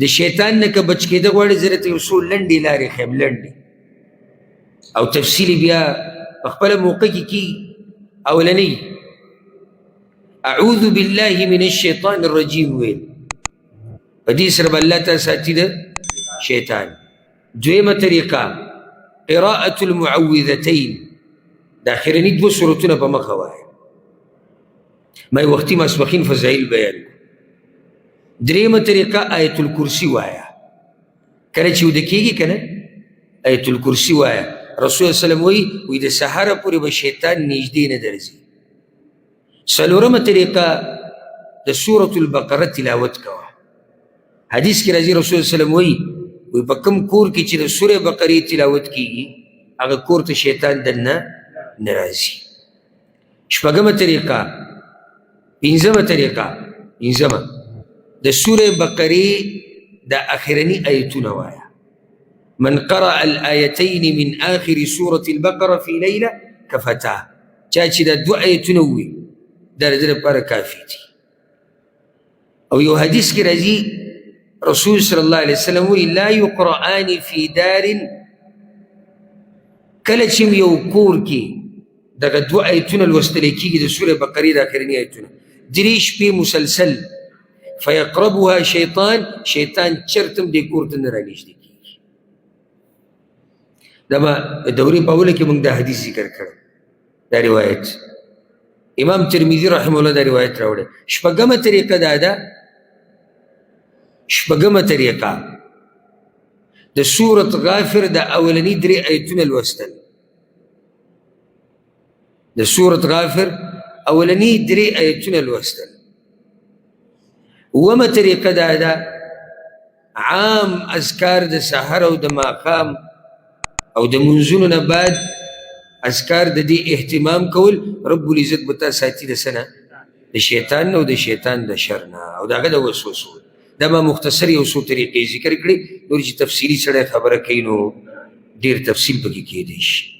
د شیطان نه که بچ کېده غواړې زه درته یو څو لنډې لارې ښیم لنډې او تفصیل بیا په خپله موقع کې کېږي اولنۍ اعوذ بالله من الشیطان الرجیم ویل په دې سره به الله تا ساتي د شیطان دویمه طریقه قراءة المعوذتین د اخرني دوه سورتونه په مخه وایه ما یې وختي ماسپښین فضایل بیان درېیمه طریقه آیت الکرسي وایه کله چې وده کېږي که نه آیت الکرسي وایه رسول سلم وایي د سهاره پورې به شیطان نږدې نه درځي څلورمه طریقه د سورة البقره تلاوت کوه حدیث کې راځي رسول سلم وایي په کوم کور کې چې د سورې بقرې تلاوت کېږي هغه کور ته شیطان دننه نه راځي شپږمه طریقه پنځمه طریقه د سورې بقرې د اخرني آیتونه وایه من قرأ الآیتین من آخر سورة البقره في لیله کفتاه چا چې دا دوه آیتونه ووایي دا د ده لپاره کافي دي او یو حدیث کې راځي رسول صلی الله علیه وسلم وی لا یقرآن فی دار کله چې یو کور کې دغه دوه آیتونه لوستلی کېږي د سورې بقرې د اخرني آیتونه درې شپې مسلسل فیقربها شیطان چرته هم دې کور ته نه رانږدې کېږي دا به دورې په اوله کې موږ دا حدیث ذکر کړی دا روایت امام ترمذي رحمه الله دا روایت راوړی شپږمه طریقه دا ده شپږمه طریقه د سورة غافر د اولني درې آیتونه لوستل د سورة غافر اولني درې آیتونه لوستل اومه طریقه دا ده عام اذکار د سحر او د ماښام او د منځونو نه بعد اذکار د دې اهتمام کول رب العزت به تا ساتي د څه نه د شیطان نه او د شیطان د شر نه او د هغه د وسوسو دا ما مختصر یو څو طریقې ذکر کړي نور چې تفصیلي سړی خبره کوي نو ډېر تفصیل پکې کېدی شي